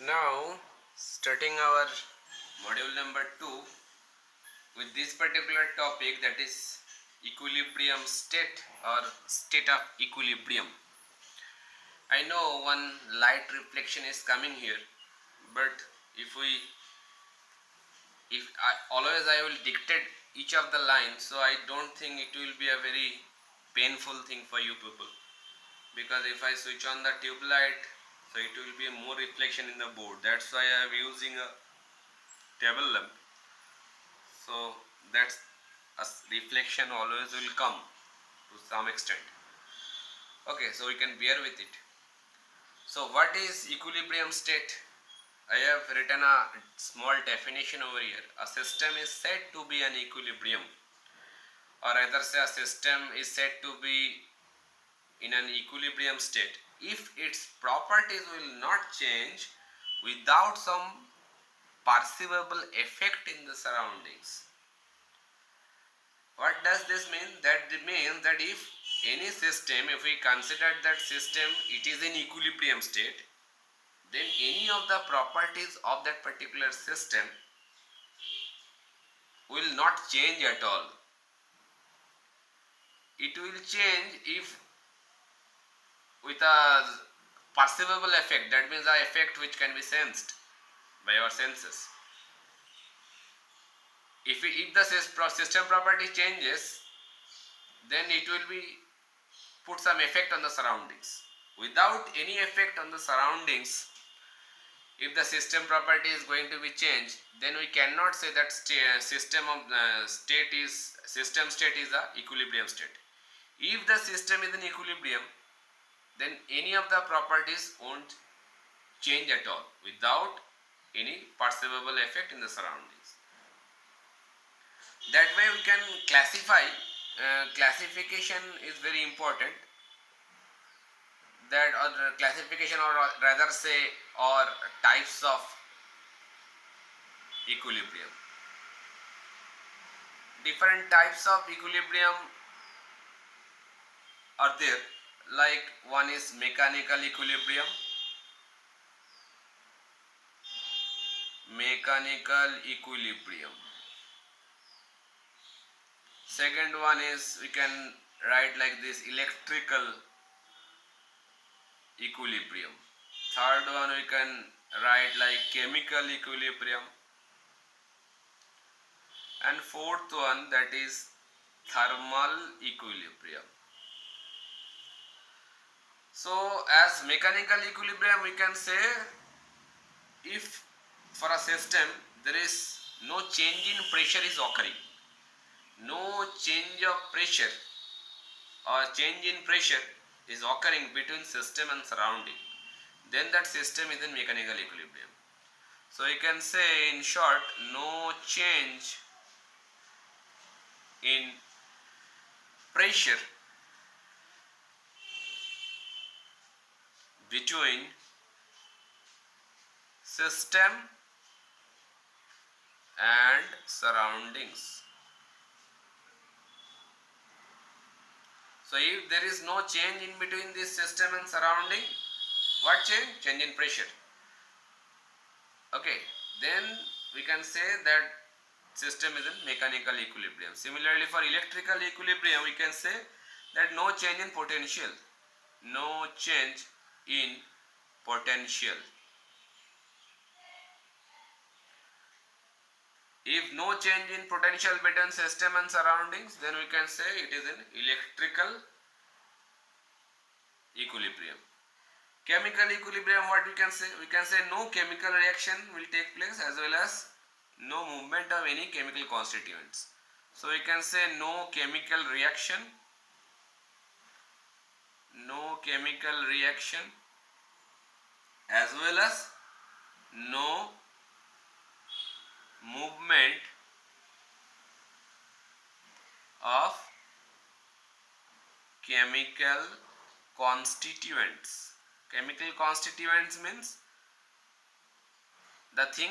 Now, starting our module number 2 with this particular topic, that is equilibrium state or state of equilibrium. I know one light reflection is coming here, but if we if I, always I will dictate each of the lines, so I don't think it will be a very painful thing for you people, because if I switch on the tube light, so it will be more reflection in the board. That's why I am using a table lamp. So that's a reflection always will come to some extent. Okay, so we can bear with it. So what is equilibrium state? I have written a small definition over here. A system is said to be an equilibrium, or rather say a system is said to be in an equilibrium state if its properties will not change without some perceivable effect in the surroundings. What does this mean? That means that if any system, if we consider that system, it is in equilibrium state, then any of the properties of that particular system will not change at all. It will change if with a perceivable effect, that means the effect which can be sensed by our senses. If the system property changes, then it will be put some effect on the surroundings. Without any effect on the surroundings, if the system property is going to be changed, then we cannot say that system state is a equilibrium state. If the system is in equilibrium, then any of the properties won't change at all without any perceivable effect in the surroundings. That way we can classify. Classification is very important. That or classification, or rather say, or types of equilibrium. Different types of equilibrium are there. Like one is mechanical equilibrium. Mechanical equilibrium. Second one is, we can write like this, electrical equilibrium. Third one we can write like chemical equilibrium. And fourth one, that is thermal equilibrium. So as mechanical equilibrium, we can say if for a system there is no change in pressure is occurring, no change of pressure or change in pressure is occurring between system and surrounding, then that system is in mechanical equilibrium. So you can say in short, no change in pressure between system and surroundings. So if there is no change in between this system and surrounding, what change? Change in pressure. Okay, then we can say that system is in mechanical equilibrium. Similarly, for electrical equilibrium, we can say that no change in potential. No change in potential. If no change in potential between system and surroundings, then we can say it is in electrical equilibrium. Chemical equilibrium, what we can say? We can say no chemical reaction will take place, as well as no movement of any chemical constituents. So we can say no chemical reaction, no chemical reaction, as well as no movement of chemical constituents. Chemical constituents means the thing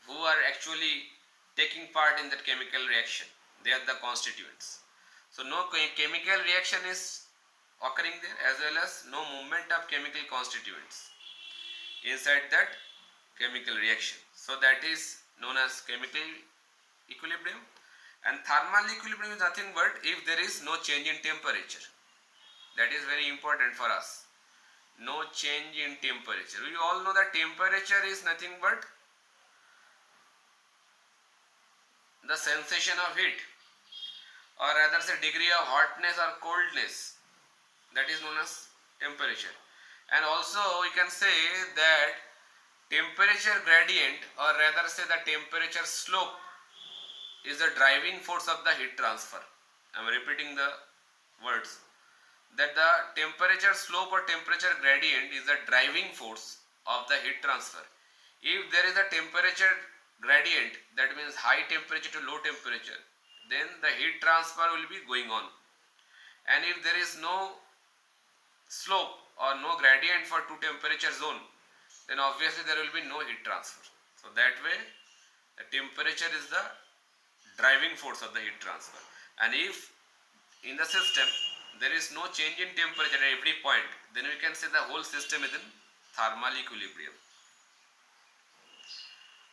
who are actually taking part in that chemical reaction. They are the constituents. So no chemical reaction is occurring there, as well as no movement of chemical constituents inside that chemical reaction. So that is known as chemical equilibrium. And thermal equilibrium is nothing but if there is no change in temperature. That is very important for us. No change in temperature. We all know that temperature is nothing but the sensation of heat, or rather say degree of hotness or coldness, that is known as temperature. And also we can say that temperature gradient, or rather say the temperature slope, is the driving force of the heat transfer. I am repeating the words, that the temperature slope or temperature gradient is the driving force of the heat transfer. If there is a temperature gradient, that means high temperature to low temperature, then the heat transfer will be going on. And if there is no slope or no gradient for two temperature zone, then obviously there will be no heat transfer. So that way the temperature is the driving force of the heat transfer. And if in the system there is no change in temperature at every point, then we can say the whole system is in thermal equilibrium.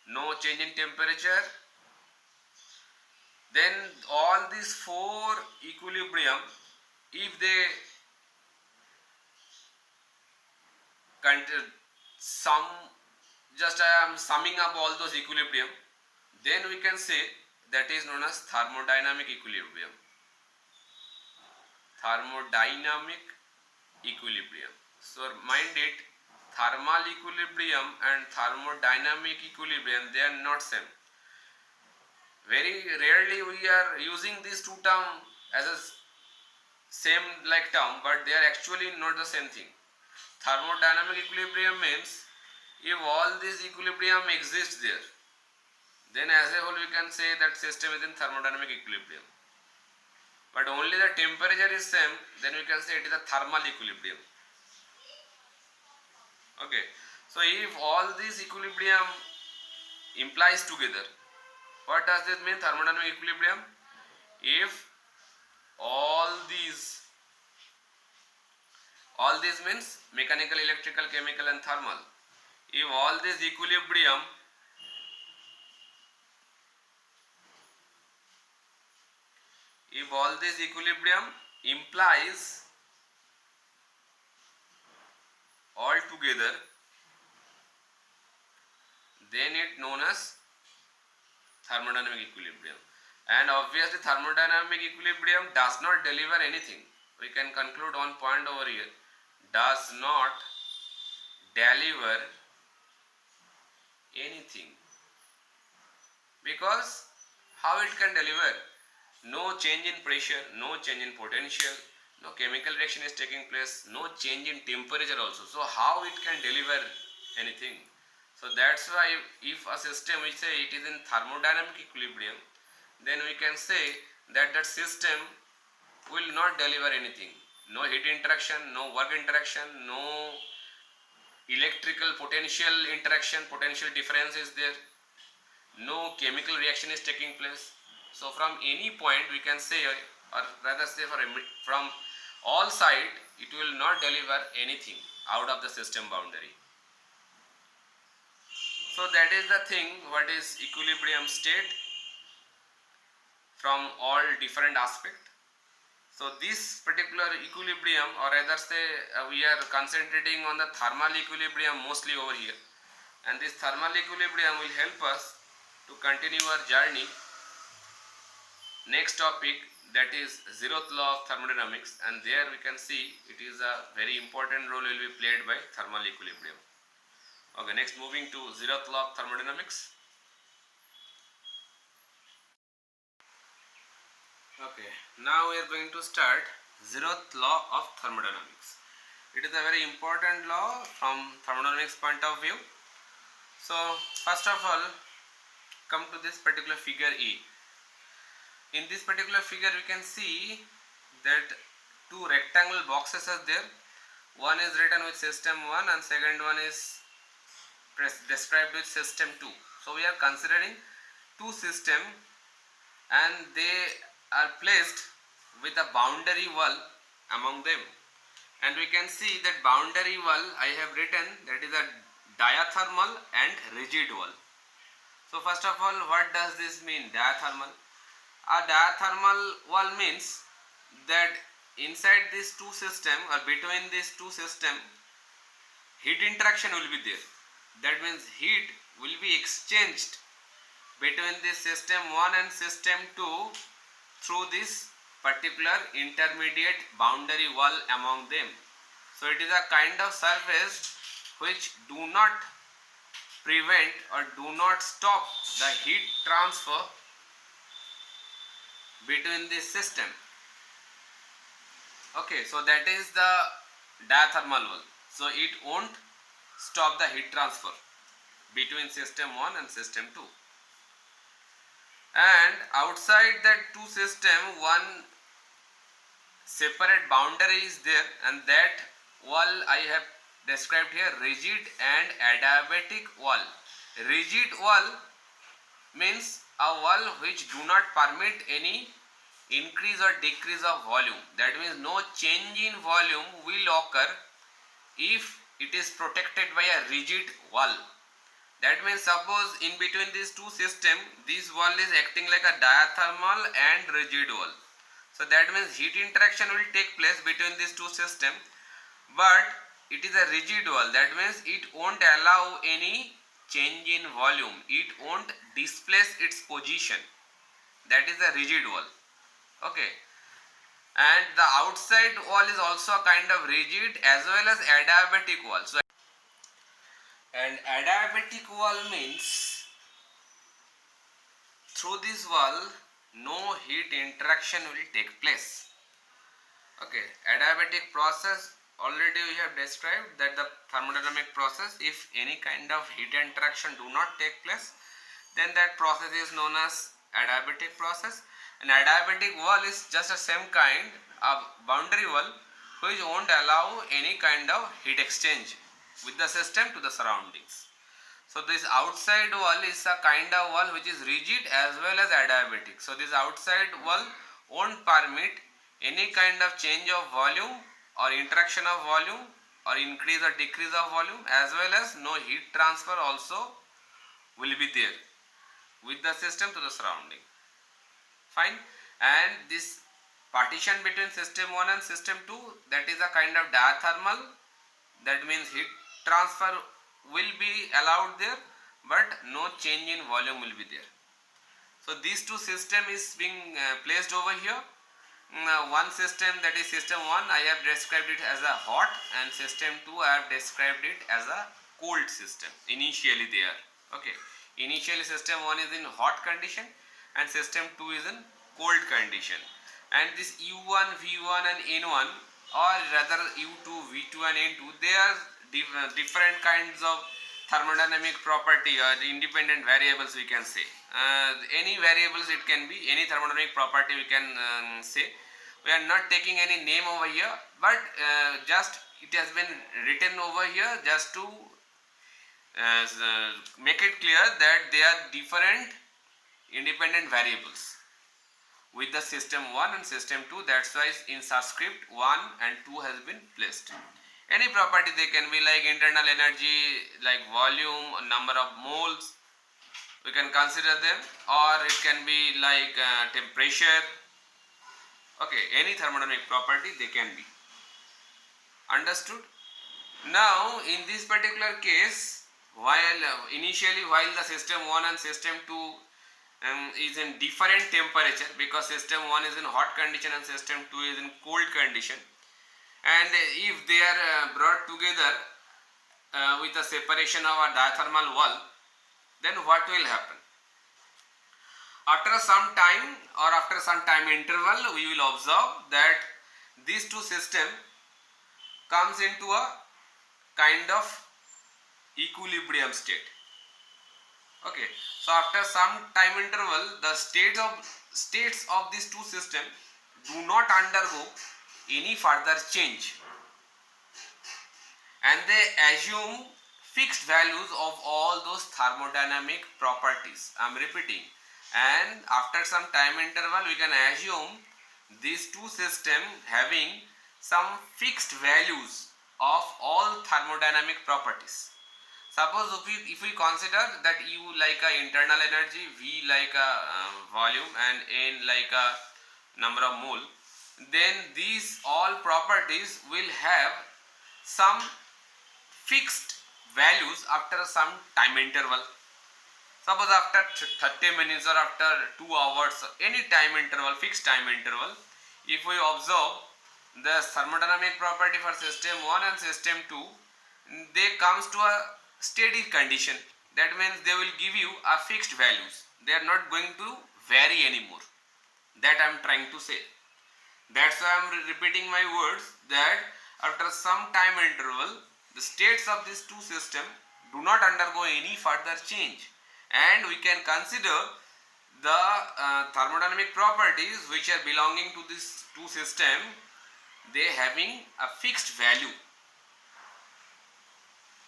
No change in temperature, then all these four equilibrium, if they sum, just I am summing up all those equilibrium, then we can say that is known as thermodynamic equilibrium. Thermodynamic equilibrium. So mind it, thermal equilibrium and thermodynamic equilibrium, they are not same. Very rarely we are using these two terms as a same like term, but they are actually not the same thing. Thermodynamic equilibrium means if all these equilibrium exist there, then as a whole we can say that system is in thermodynamic equilibrium. But only the temperature is same, then we can say it is a thermal equilibrium. Okay, so if all these equilibrium implies together, what does this mean, thermodynamic equilibrium? If all these means mechanical, electrical, chemical and thermal, if all these equilibrium implies all together, then it known as thermodynamic equilibrium. And obviously thermodynamic equilibrium does not deliver anything. We can conclude one point over here, does not deliver anything, because how it can deliver? No change in pressure, no change in potential, no chemical reaction is taking place, no change in temperature also. So how it can deliver anything? So that's why if a system, we say it is in thermodynamic equilibrium, then we can say that that system will not deliver anything. No heat interaction, no work interaction, no electrical potential interaction, potential difference is there, no chemical reaction is taking place. So from any point we can say, or rather say from all side, it will not deliver anything out of the system boundary. So that is the thing, what is equilibrium state from all different aspects. So this particular equilibrium, or rather say we are concentrating on the thermal equilibrium mostly over here, and this thermal equilibrium will help us to continue our journey. Next topic, that is zeroth law of thermodynamics, and there we can see it is a very important role will be played by thermal equilibrium. Okay, next moving to zeroth law of thermodynamics. Okay, now we are going to start zeroth law of thermodynamics. It is a very important law from thermodynamics point of view. So first of all, come to this particular figure A. In this particular figure we can see that two rectangle boxes are there. One is written with system 1 and second one is described with system 2. So we are considering two systems and they are placed with a boundary wall among them, and we can see that boundary wall I have written, that is a diathermal and rigid wall. So first of all, what does this mean, diathermal? A diathermal wall means that inside these two system or between these two system, heat interaction will be there. That means heat will be exchanged between this system 1 and system 2 through this particular intermediate boundary wall among them. So it is a kind of surface which do not prevent or do not stop the heat transfer between this system. Okay, so that is the diathermal wall. So it won't stop the heat transfer between system 1 and system 2. And outside that two system, one separate boundary is there, and that wall I have described here, rigid and adiabatic wall. Rigid wall means a wall which do not permit any increase or decrease of volume. That means no change in volume will occur if it is protected by a rigid wall. That means suppose in between these two systems, this wall is acting like a diathermal and rigid wall. So that means heat interaction will take place between these two systems, but it is a rigid wall. That means it won't allow any change in volume. It won't displace its position. That is a rigid wall. Okay. And the outside wall is also a kind of rigid as well as adiabatic wall. So and adiabatic wall means through this wall no heat interaction will take place. Okay, adiabatic process already we have described that the thermodynamic process, if any kind of heat interaction do not take place, then that process is known as adiabatic process. An adiabatic wall is just a same kind of boundary wall which won't allow any kind of heat exchange with the system to the surroundings. So this outside wall is a kind of wall which is rigid as well as adiabatic. So this outside wall won't permit any kind of change of volume or interaction of volume or increase or decrease of volume, as well as no heat transfer also will be there with the system to the surrounding. Fine. And this partition between system 1 and system 2, that is a kind of diathermal. That means heat transfer will be allowed there, but no change in volume will be there. So these two system is being placed over here. One system, that is system 1, I have described it as a hot, and system 2 I have described it as a cold system initially there. Okay, initially system 1 is in hot condition and system 2 is in cold condition, and this U1, V1 and N1, or rather U2, V2 and N2, they are different kinds of thermodynamic property or independent variables, we can say. Any variables it can be, any thermodynamic property we can say. We are not taking any name over here, but just it has been written over here just to make it clear that they are different independent variables with the system 1 and system 2. That's why in subscript 1 and 2 has been placed. Any property, they can be like internal energy, like volume, number of moles, we can consider them, or it can be like temperature. Okay, any thermodynamic property they can be. Understood? Now in this particular case, while initially while the system 1 and system 2 is in different temperature, because system 1 is in hot condition and system 2 is in cold condition, and if they are brought together with a separation of a diathermal wall, then what will happen? After some time or after some time interval, we will observe that these two system comes into a kind of equilibrium state. Okay, so after some time interval, the states of these two systems do not undergo any further change, and they assume fixed values of all those thermodynamic properties. I am repeating, and after some time interval we can assume these two systems having some fixed values of all thermodynamic properties. Suppose if we consider that U like a internal energy, V like a volume, and N like a number of mole, then these all properties will have some fixed values after some time interval. Suppose after 30 minutes or after 2 hours, any time interval, fixed time interval, if we observe the thermodynamic property for system 1 and system 2, they comes to a steady condition. That means they will give you a fixed values. They are not going to vary anymore. That I am trying to say. That's why I am repeating my words, that after some time interval, the states of these two systems do not undergo any further change, and we can consider the thermodynamic properties which are belonging to these two systems, they having a fixed value.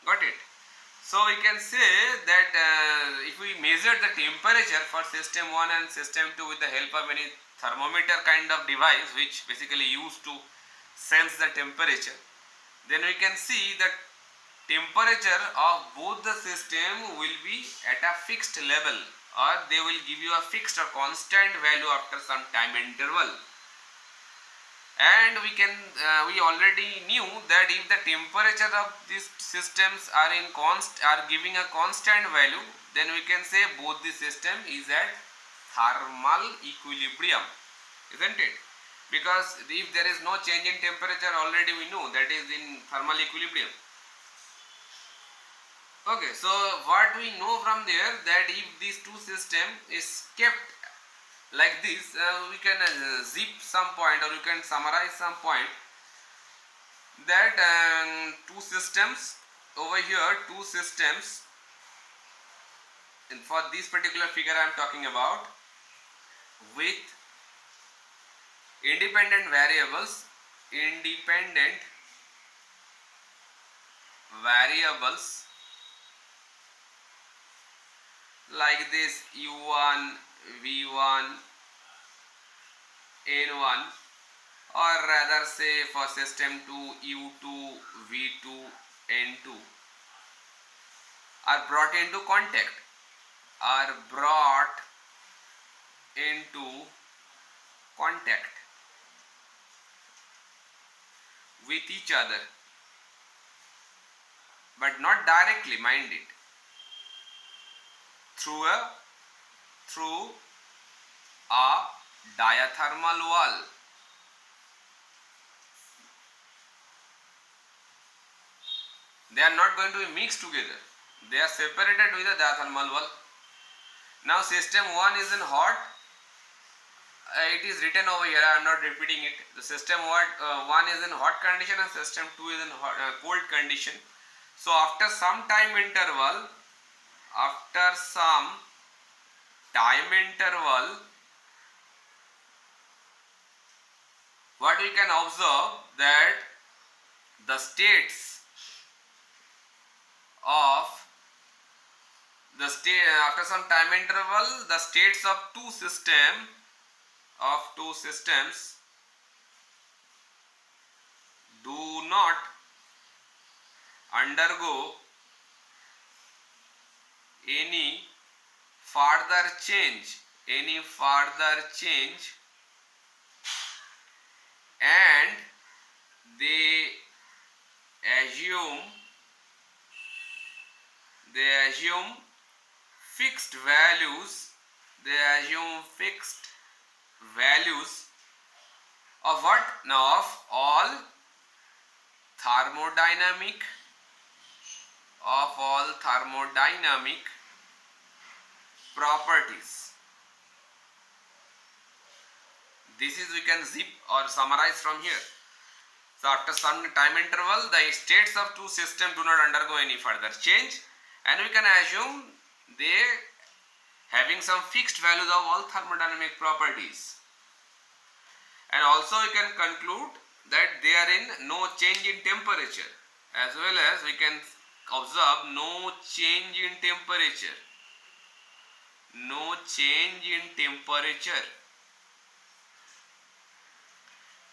Got it? So we can say that if we measure the temperature for system 1 and system 2 with the help of any thermometer kind of device which basically used to sense the temperature, then we can see that temperature of both the system will be at a fixed level, or they will give you a fixed or constant value after some time interval. And we already knew that if the temperature of these systems are giving a constant value, then we can say both the system is at thermal equilibrium, isn't it? Because if there is no change in temperature, already we know that is in thermal equilibrium. Okay, so what we know from there, that if these two system is kept like this, we can zip some point, or we can summarize some point, that two systems over here, two systems, and for this particular figure I am talking about, with independent variables like this U1, V1, N1, or rather say for system 2 U2, V2, N2 are brought into contact, with each other, but not directly, mind it, through a diathermal wall. They are not going to be mixed together. They are separated with a diathermal wall. Now system 1 is in hot. It is written over here, I am not repeating it. The system 1 is in hot condition and system 2 is in cold condition. So after some time interval, what we can observe, that the states of after some time interval, the states of two systems do not undergo any further change, and they assume fixed values of what? Now of all thermodynamic properties. This is, we can zip or summarize from here. So after some time interval, the states of two systems do not undergo any further change, and we can assume they having some fixed values of all thermodynamic properties. And also we can conclude that they are in no change in temperature, as well as we can observe no change in temperature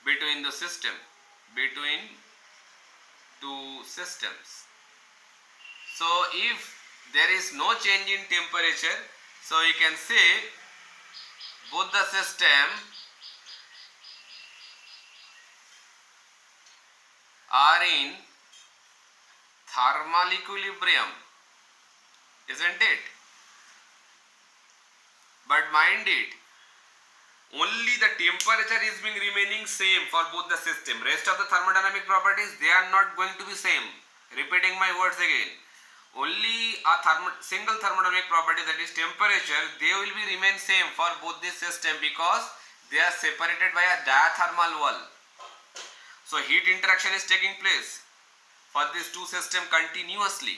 between two systems. So if there is no change in temperature, so you can say both the system are in thermal equilibrium, isn't it? But mind it, only the temperature is being remaining same for both the system. Rest of the thermodynamic properties, they are not going to be same. Repeating my words again, only a single thermodynamic property, that is temperature, they will be remain same for both this system because they are separated by a diathermal wall. So heat interaction is taking place for these two systems continuously.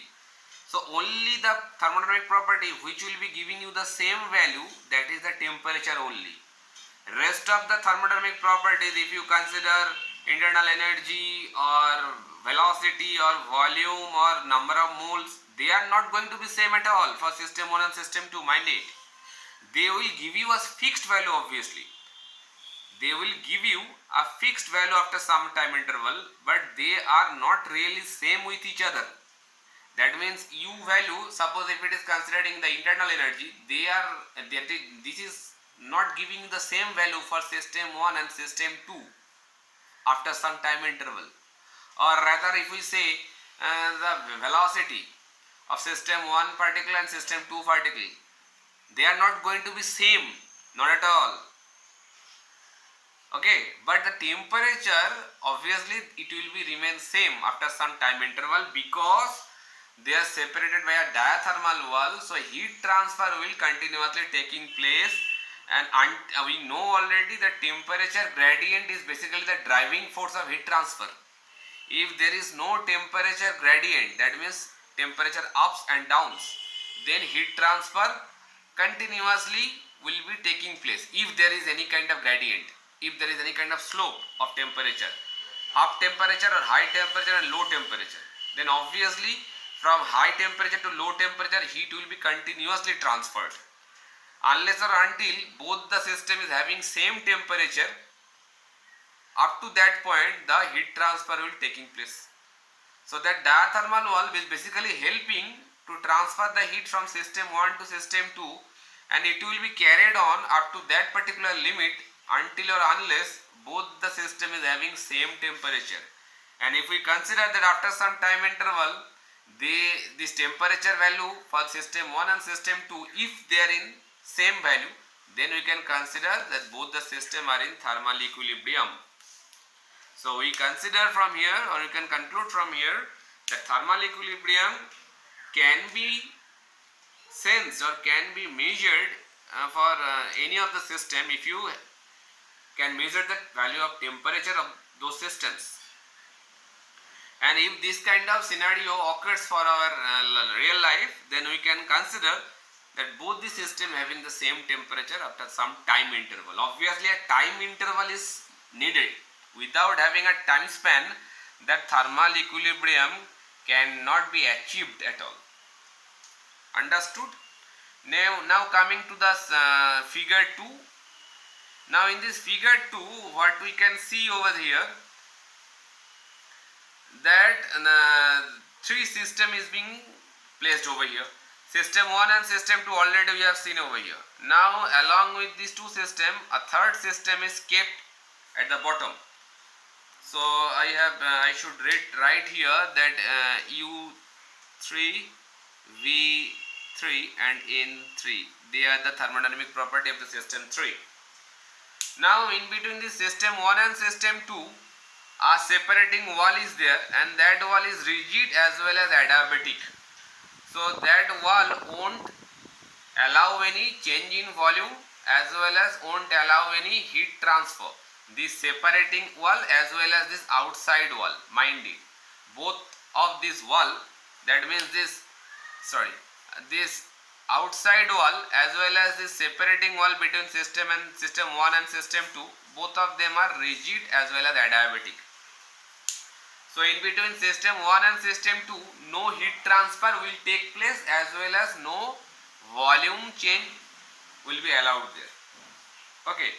So only the thermodynamic property which will be giving you the same value, that is the temperature only. Rest of the thermodynamic properties, if you consider internal energy or velocity or volume or number of moles, they are not going to be same at all for system 1 and system 2, mind it. They will give you a fixed value, obviously. They will give you a fixed value after some time interval, but they are not really same with each other. That means U value, suppose if it is considering the internal energy, this is not giving the same value for system 1 and system 2 after some time interval. Or rather, if we say the velocity of system 1 particle and system 2 particle, they are not going to be same, not at all. Okay, but the temperature, obviously it will be remain same after some time interval because they are separated by a diathermal wall. So heat transfer will continuously taking place, and we know already that temperature gradient is basically the driving force of heat transfer. If there is no temperature gradient, that means temperature ups and downs, then heat transfer continuously will be taking place. If there is any kind of gradient, if there is any kind of slope of temperature, up temperature or high temperature and low temperature, then obviously from high temperature to low temperature heat will be continuously transferred. Unless or until both the system is having same temperature, up to that point the heat transfer will taking place. So that diathermal wall is basically helping to transfer the heat from system 1 to system 2, and it will be carried on up to that particular limit until or unless both the system is having same temperature. And if we consider that after some time interval, this temperature value for system 1 and system 2, if they are in same value, then we can consider that both the system are in thermal equilibrium. So we consider from here, or you can conclude from here, that thermal equilibrium can be sensed or can be measured for any of the system if you can measure the value of temperature of those systems. And if this kind of scenario occurs for our real life, then we can consider that both the system having the same temperature after some time interval. Obviously a time interval is needed. Without having a time span, that thermal equilibrium cannot be achieved at all. Understood? Now coming to the figure 2. Now in this figure 2, what we can see over here, that three system is being placed over here. System 1 and system 2 already we have seen over here. Now along with these two systems, a third system is kept at the bottom. So I should write here that U3, V3 and N3, they are the thermodynamic property of the system 3. Now in between the system 1 and system 2, a separating wall is there, and that wall is rigid as well as adiabatic. So that wall won't allow any change in volume as well as won't allow any heat transfer. This separating wall as well as this outside wall, mind it, both of this wall, that means this outside wall as well as this separating wall between system 1 and system 2, both of them are rigid as well as adiabatic. So in between system 1 and system 2, no heat transfer will take place as well as no volume change will be allowed there. Okay,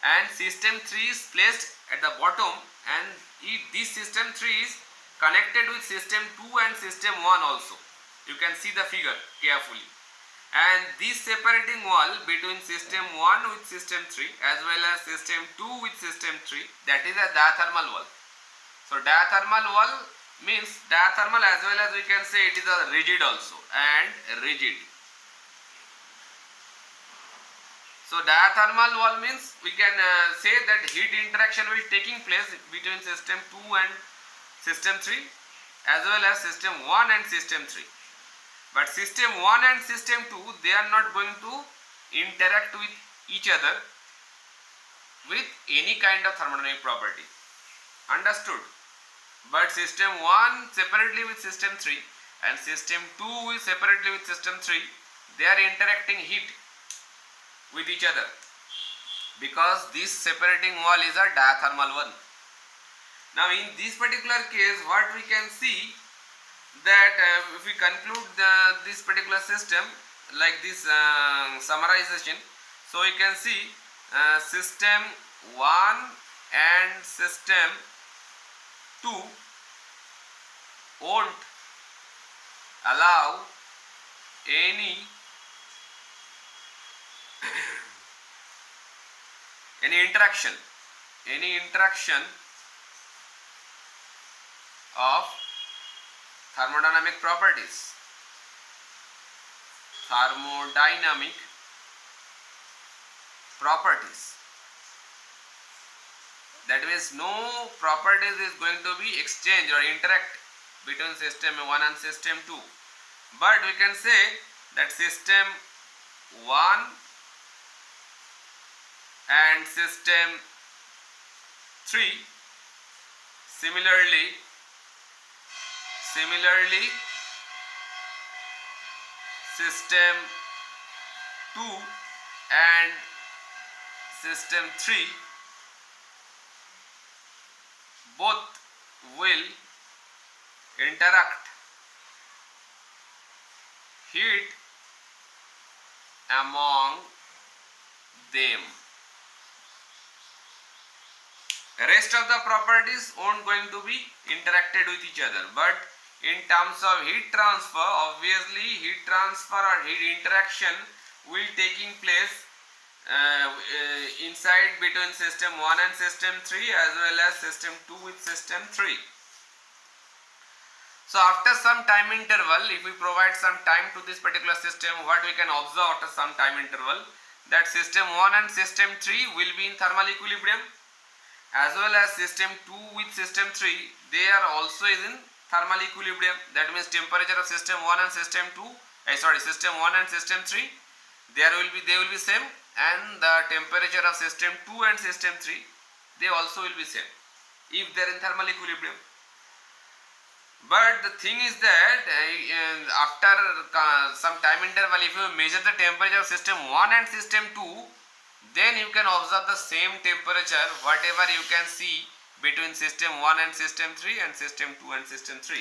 and system 3 is placed at the bottom, and this system 3 is connected with system 2 and system 1 also. You can see the figure carefully. And this separating wall between system 1 with system 3 as well as system 2 with system 3, that is a diathermal wall. So diathermal wall means diathermal as well as we can say it is a rigid also and rigid. So diathermal wall means we can say that heat interaction will taking place between system 2 and system 3 as well as system 1 and system 3. But system 1 and system 2, they are not going to interact with each other with any kind of thermodynamic property. Understood? But system 1 separately with system 3 and system 2 is separately with system 3, they are interacting heat with each other because this separating wall is a diathermal one. Now in this particular case, what we can see that if we conclude this particular system like this summarization, so we can see system 1 and system 2 won't allow any interaction of thermodynamic properties. That means no properties is going to be exchanged or interact between system 1 and system 2. But we can say that system 1 and system 3 similarly system 2 and system 3 both will interact heat among them. Rest of the properties won't going to be interacted with each other, but in terms of heat transfer, obviously heat transfer or heat interaction will taking place inside between system 1 and system 3 as well as system 2 with system 3. So after some time interval, if we provide some time to this particular system, what we can observe after some time interval, that system 1 and system 3 will be in thermal equilibrium as well as system 2 with system 3, they are also in thermal equilibrium. That means temperature of system 1 and system 2, system 1 and system 3, they will be same, and the temperature of system 2 and system 3, they also will be same if they are in thermal equilibrium. But the thing is that after some time interval, if you measure the temperature of system 1 and system 2, then you can observe the same temperature whatever you can see between system 1 and system 3 and system 2 and system 3.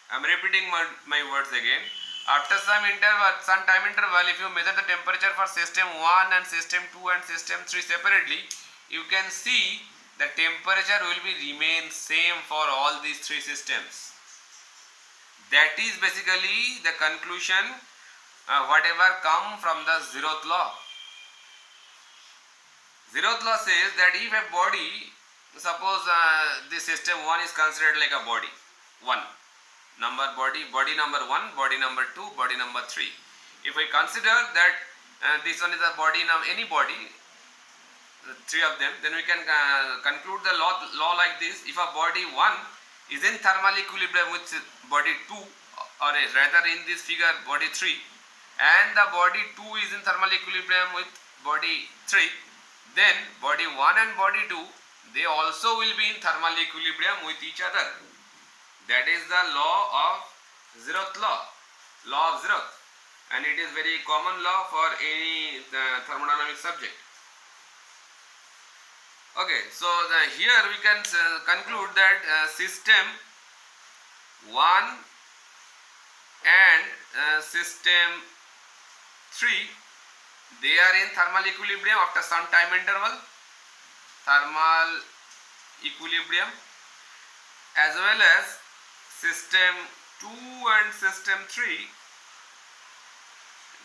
I am repeating my words again. After some time interval, if you measure the temperature for system 1 and system 2 and system 3 separately, you can see the temperature will be remain same for all these three systems. That is basically the conclusion whatever come from the zeroth law. Zeroth law says that if a body, suppose the system 1 is considered like a body 1, body number 1, body number 2, body number 3. If we consider that this one is a body, any body, three of them, then we can conclude the law like this. If a body 1 is in thermal equilibrium with body 2, or rather in this figure body 3, and the body 2 is in thermal equilibrium with body 3, then body 1 and body 2, they also will be in thermal equilibrium with each other. That is the law of zeroth law of zeroth, and it is very common law for any thermodynamic subject. Okay, so here we can conclude that system 1 and system 3, they are in thermal equilibrium after some time interval, as well as system 2 and system 3,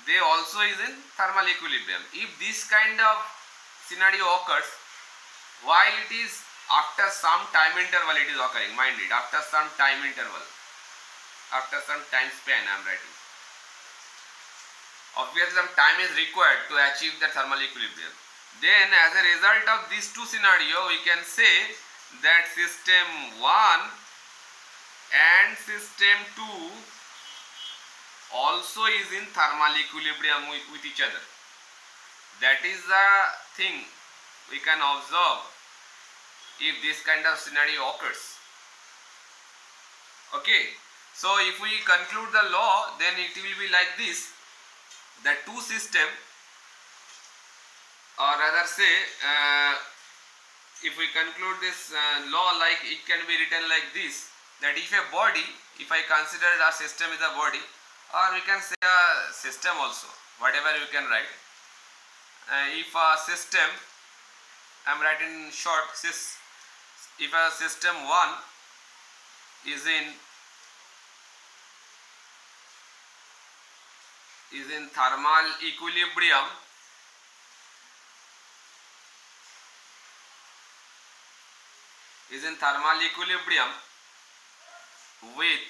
they also is in thermal equilibrium. If this kind of scenario occurs, while it is after some time interval it is occurring, mind it, after some time interval, after some time span I am writing. Obviously some time is required to achieve the thermal equilibrium. Then as a result of these two scenario, we can say that system 1 and system 2 also is in thermal equilibrium with each other. That is the thing we can observe if this kind of scenario occurs. Okay, so if we conclude the law, then it will be like this, that two system, or rather say if we conclude this law, like it can be written like this, that if a body, if I consider a system is a body, or we can say a system also, whatever you can write. If a system, I am writing short, if a system 1 is in thermal equilibrium with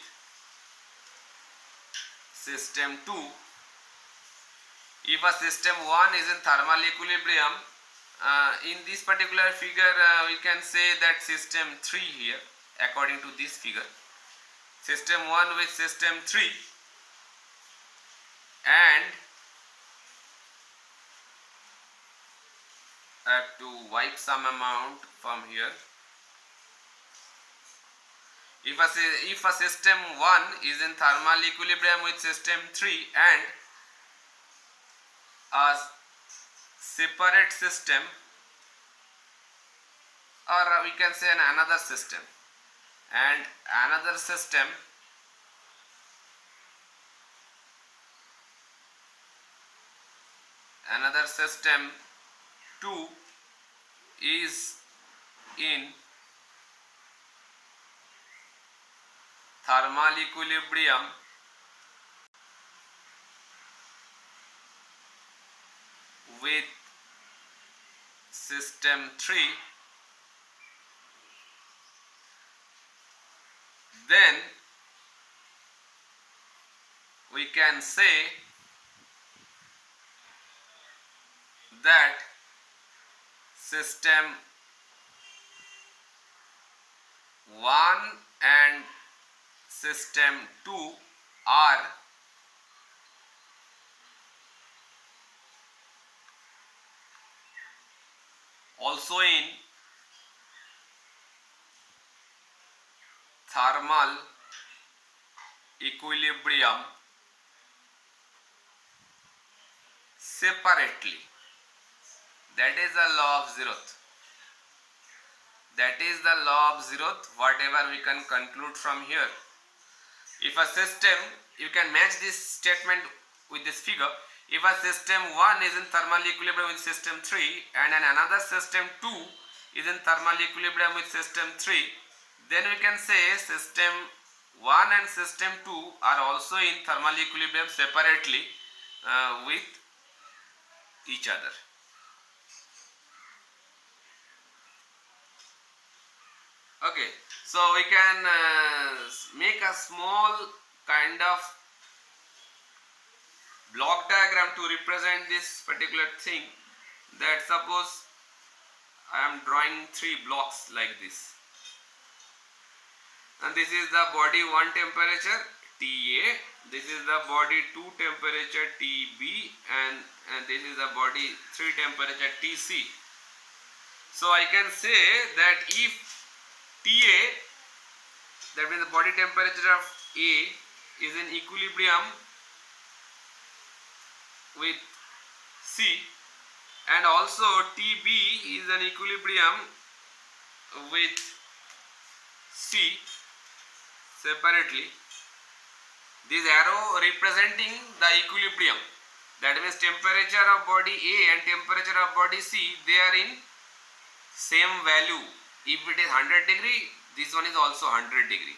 system 2. If a system 1 is in thermal equilibrium, in this particular figure we can say that system 3 here, according to this figure, system 1 with system 3, and I have to wipe some amount from here. If a system 1 is in thermal equilibrium with system 3 and a separate system, or we can say another system, and another system another system 2 is in thermal equilibrium with system 3, then we can say that system 1 and system 2 are also in thermal equilibrium separately. That is the law of zeroth. That is the law of zeroth, whatever we can conclude from here. If a system, you can match this statement with this figure. If a system 1 is in thermal equilibrium with system 3 and another system 2 is in thermal equilibrium with system 3, then we can say system 1 and system 2 are also in thermal equilibrium separately with each other. Okay, so we can make a small kind of block diagram to represent this particular thing. That suppose I am drawing 3 blocks like this, and this is the body 1 temperature TA, this is the body 2 temperature TB, and this is the body 3 temperature TC. So I can say that if TA, that means the body temperature of A, is in equilibrium with C, and also TB is in equilibrium with C separately. This arrow representing the equilibrium, that means temperature of body A and temperature of body C, they are in same value. If it is 100 degree, this one is also 100 degree.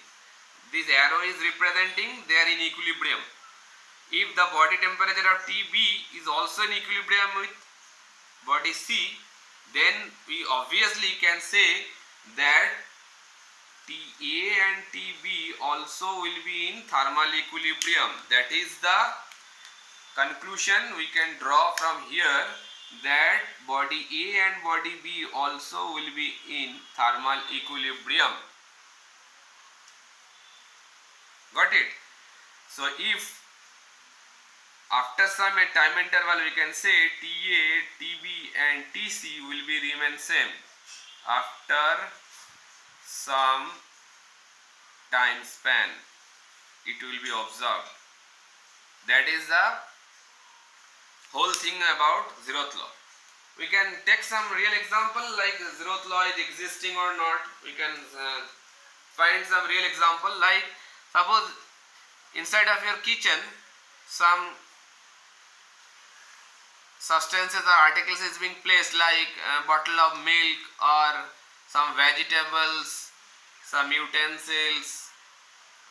this arrow is representing they are in equilibrium. If the body temperature of TB is also in equilibrium with body C, then we obviously can say that TA and TB also will be in thermal equilibrium. That is the conclusion we can draw from here, that body A and body B also will be in thermal equilibrium. Got it? So if after some time interval we can say TA, TB and TC will be remain same after some time span, it will be observed. That is the whole thing about zeroth law. We can take some real example, like zeroth law is existing or not. We can find some real example, like suppose inside of your kitchen some substances or articles is being placed, like a bottle of milk or some vegetables, some utensils,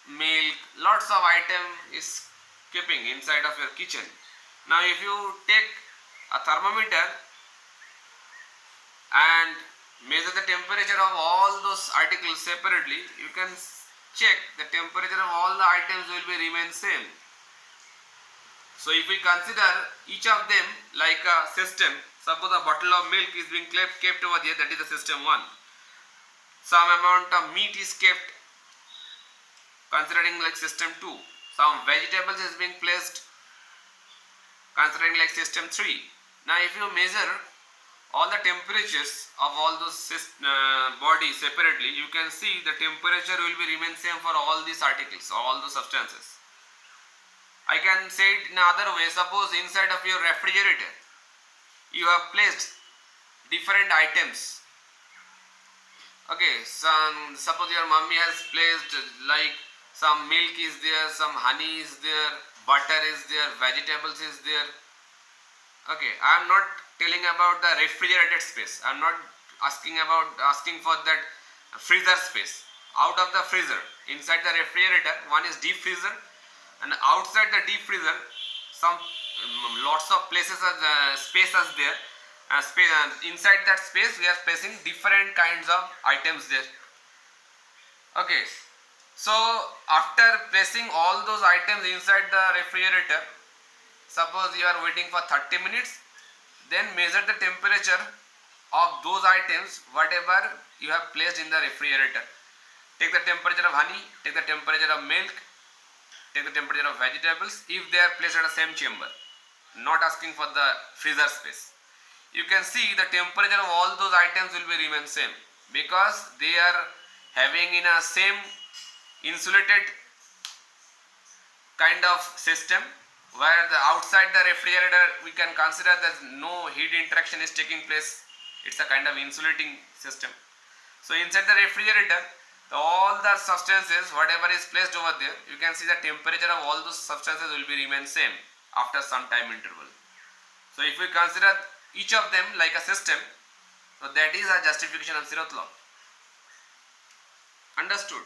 milk, lots of item is keeping inside of your kitchen. Now if you take a thermometer and measure the temperature of all those articles separately, you can check the temperature of all the items will be remain same. So if we consider each of them like a system, suppose a bottle of milk is being kept over there, that is the system 1. Some amount of meat is kept, considering like system 2. Some vegetables is being placed, considering like system 3. Now if you measure all the temperatures of all those bodies separately, you can see the temperature will be remain same for all these articles, all those substances. I can say it in another way. Suppose inside of your refrigerator you have placed different items. Okay, suppose your mummy has placed like some milk is there, some honey is there, butter is there, vegetables is there. Okay, I am not telling about the refrigerated space. I am not asking for that freezer space. Out of the freezer, inside the refrigerator, one is deep freezer, and outside the deep freezer, some lots of places are space is there. Inside that space, we are placing different kinds of items there. Okay. So after placing all those items inside the refrigerator, suppose you are waiting for 30 minutes, then measure the temperature of those items whatever you have placed in the refrigerator. Take the temperature of honey, take the temperature of milk, take the temperature of vegetables if they are placed at the same chamber, not asking for the freezer space. You can see the temperature of all those items will be remain same, because they are having in a same insulated kind of system, where the outside the refrigerator we can consider that no heat interaction is taking place. It's a kind of insulating system. So inside the refrigerator, all the substances whatever is placed over there, you can see the temperature of all those substances will be remain same after some time interval. So if we consider each of them like a system, so that is a justification of zeroth law. Understood?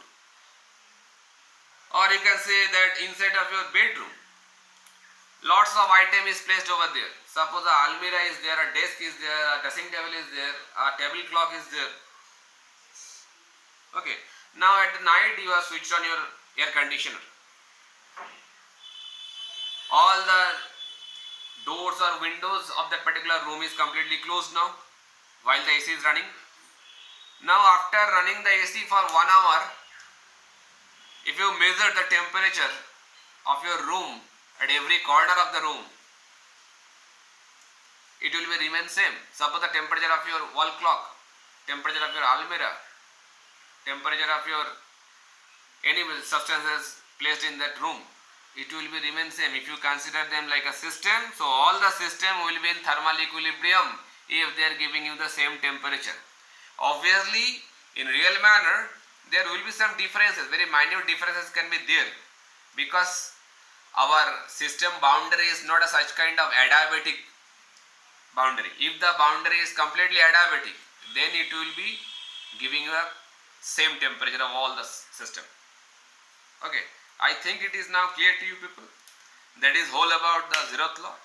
Or you can say that inside of your bedroom, lots of item is placed over there. Suppose a almirah is there, a desk is there, a dressing table is there, a table clock is there. Okay. Now at the night you have switched on your air conditioner. All the doors or windows of that particular room is completely closed now while the AC is running. Now after running the AC for 1 hour, if you measure the temperature of your room at every corner of the room, it will be remain same. Suppose the temperature of your wall clock, temperature of your almirah, temperature of your any substances placed in that room, it will be remain same if you consider them like a system. So all the system will be in thermal equilibrium if they are giving you the same temperature. Obviously in real manner there will be some differences, very minute differences can be there, because our system boundary is not a such kind of adiabatic boundary. If the boundary is completely adiabatic, then it will be giving you a same temperature of all the system. Okay, I think it is now clear to you people. That is whole about the zeroth law.